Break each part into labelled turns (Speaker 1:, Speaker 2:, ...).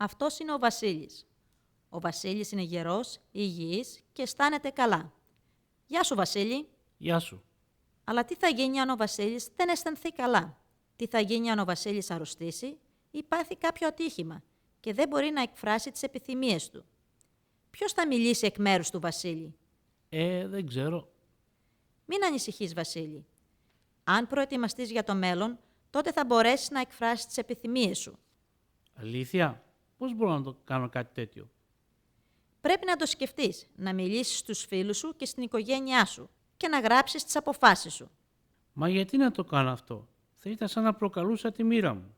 Speaker 1: Αυτός είναι ο Βασίλης. Ο Βασίλης είναι γερός, υγιής και αισθάνεται καλά. Γεια σου, Βασίλη.
Speaker 2: Γεια σου.
Speaker 1: Αλλά τι θα γίνει αν ο Βασίλης δεν αισθανθεί καλά? Τι θα γίνει αν ο Βασίλης αρρωστήσει ή πάθει κάποιο ατύχημα και δεν μπορεί να εκφράσει τις επιθυμίες του? Ποιος θα μιλήσει εκ μέρους του Βασίλη?
Speaker 2: Δεν ξέρω.
Speaker 1: Μην ανησυχείς, Βασίλη. Αν προετοιμαστείς για το μέλλον, τότε θα μπορέσεις να εκφράσεις τις επιθυμίες σου.
Speaker 2: Αλήθεια, πώς μπορώ να το κάνω κάτι τέτοιο?
Speaker 1: Πρέπει να το σκεφτείς, να μιλήσεις στους φίλους σου και στην οικογένειά σου και να γράψεις τις αποφάσεις σου.
Speaker 2: Μα γιατί να το κάνω αυτό? Θα ήταν σαν να προκαλούσα τη μοίρα μου.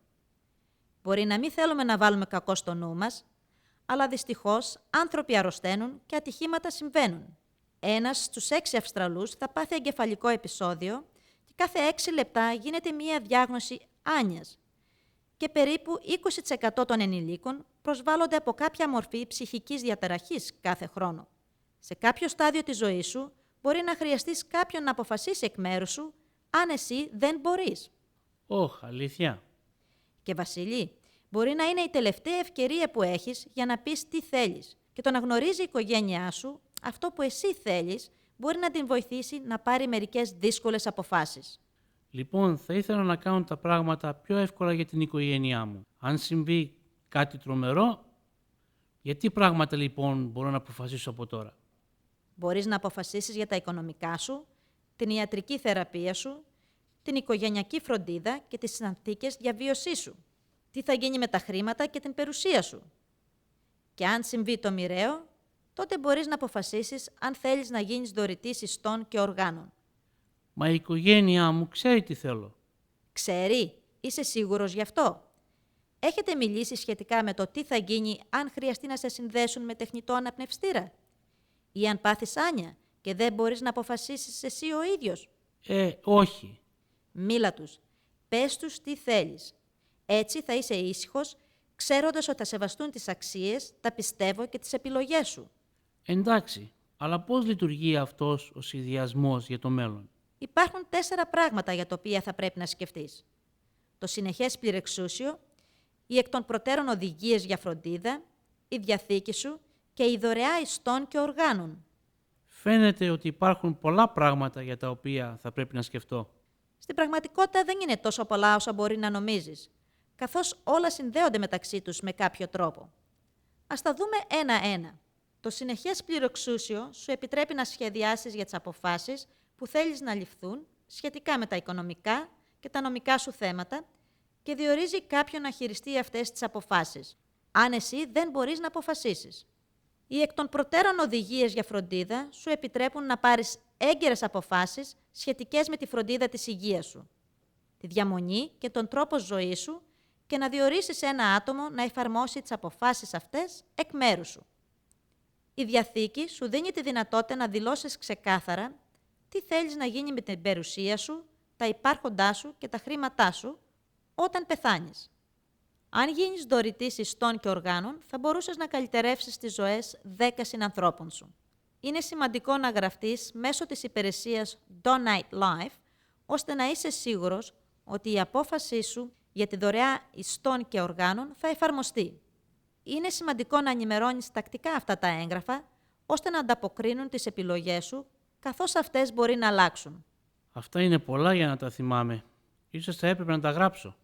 Speaker 1: Μπορεί να μην θέλουμε να βάλουμε κακό στο νου μας, αλλά δυστυχώς άνθρωποι αρρωσταίνουν και ατυχήματα συμβαίνουν. Ένας στους 6 Αυστραλούς θα πάθει εγκεφαλικό επεισόδιο και κάθε 6 λεπτά γίνεται μία διάγνωση άνοιας. Και περίπου 20% των ενηλίκων προσβάλλονται από κάποια μορφή ψυχικής διαταραχής κάθε χρόνο. Σε κάποιο στάδιο της ζωής σου μπορεί να χρειαστείς κάποιον να αποφασίσει εκ μέρους σου αν εσύ δεν μπορείς.
Speaker 2: Αλήθεια.
Speaker 1: Και Βασίλη, μπορεί να είναι η τελευταία ευκαιρία που έχεις για να πεις τι θέλεις. Και το να γνωρίζει η οικογένειά σου αυτό που εσύ θέλεις μπορεί να την βοηθήσει να πάρει μερικές δύσκολες αποφάσεις.
Speaker 2: Λοιπόν, θα ήθελα να κάνω τα πράγματα πιο εύκολα για την οικογένειά μου. Αν συμβεί κάτι τρομερό, για τι πράγματα λοιπόν μπορώ να αποφασίσω από τώρα?
Speaker 1: Μπορείς να αποφασίσεις για τα οικονομικά σου, την ιατρική θεραπεία σου, την οικογενειακή φροντίδα και τις συνθήκες διαβίωσής σου. Τι θα γίνει με τα χρήματα και την περιουσία σου. Και αν συμβεί το μοιραίο, τότε μπορείς να αποφασίσεις αν θέλεις να γίνεις δωρητής ιστών και οργάνων.
Speaker 2: Μα η οικογένειά μου ξέρει τι θέλω.
Speaker 1: Ξέρει, είσαι σίγουρος γι' αυτό? Έχετε μιλήσει σχετικά με το τι θα γίνει αν χρειαστεί να σε συνδέσουν με τεχνητό αναπνευστήρα? Ή αν πάθεις άνοια και δεν μπορείς να αποφασίσεις εσύ ο ίδιος?
Speaker 2: Όχι.
Speaker 1: Μίλα τους. Πες τους τι θέλεις. Έτσι θα είσαι ήσυχος, ξέροντας ότι θα σεβαστούν τις αξίες, τα πιστεύω και τις επιλογές σου.
Speaker 2: Εντάξει, αλλά πώς λειτουργεί αυτός ο σχεδιασμός για το μέλλον?
Speaker 1: Υπάρχουν 4 πράγματα για τα οποία θα πρέπει να σκεφτείς. Το συνεχές πληρεξούσιο, οι εκ των προτέρων οδηγίες για φροντίδα, η διαθήκη σου και η δωρεά ιστών και οργάνων.
Speaker 2: Φαίνεται ότι υπάρχουν πολλά πράγματα για τα οποία θα πρέπει να σκεφτώ.
Speaker 1: Στην πραγματικότητα δεν είναι τόσο πολλά όσα μπορεί να νομίζεις, καθώς όλα συνδέονται μεταξύ τους με κάποιο τρόπο. Ας τα δούμε ένα-ένα. Το συνεχές πληροεξούσιο σου επιτρέπει να σχεδιάσεις για τις αποφάσεις που θέλεις να ληφθούν σχετικά με τα οικονομικά και τα νομικά σου θέματα και διορίζει κάποιον να χειριστεί αυτές τις αποφάσεις, αν εσύ δεν μπορείς να αποφασίσεις. Οι εκ των προτέρων οδηγίες για φροντίδα σου επιτρέπουν να πάρεις έγκαιρες αποφάσεις σχετικές με τη φροντίδα της υγείας σου, τη διαμονή και τον τρόπο ζωής σου και να διορίσεις ένα άτομο να εφαρμόσει τις αποφάσεις αυτές εκ μέρους σου. Η διαθήκη σου δίνει τη δυνατότητα να δηλώσεις ξεκάθαρα τι θέλεις να γίνει με την περιουσία σου, τα υπάρχοντά σου και τα χρήματά σου όταν πεθάνεις. Αν γίνεις δωρητής ιστών και οργάνων, θα μπορούσες να καλυτερεύσεις τις ζωές 10 συνανθρώπων σου. Είναι σημαντικό να γραφτείς μέσω της υπηρεσίας Donate Life, ώστε να είσαι σίγουρος ότι η απόφασή σου για τη δωρεά ιστών και οργάνων θα εφαρμοστεί. Είναι σημαντικό να ενημερώνεις τακτικά αυτά τα έγγραφα, ώστε να ανταποκρίνουν τις επιλογές σου, καθώς αυτές μπορεί να αλλάξουν.
Speaker 2: Αυτά είναι πολλά για να τα θυμάμαι. Ίσως θα έπρεπε να τα γράψω.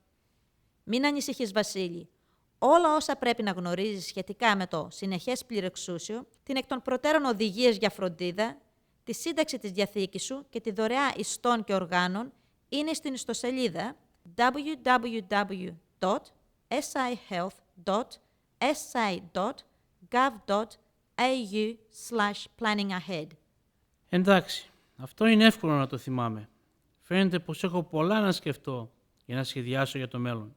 Speaker 1: Μην ανησυχείς, Βασίλη. Όλα όσα πρέπει να γνωρίζεις σχετικά με το συνεχές πληρεξούσιο, την εκ των προτέρων οδηγίες για φροντίδα, τη σύνταξη της διαθήκης σου και τη δωρεά ιστών και οργάνων είναι στην ιστοσελίδα www.si.gov.au/planningahead.
Speaker 2: Εντάξει, αυτό είναι εύκολο να το θυμάμαι. Φαίνεται πως έχω πολλά να σκεφτώ για να σχεδιάσω για το μέλλον.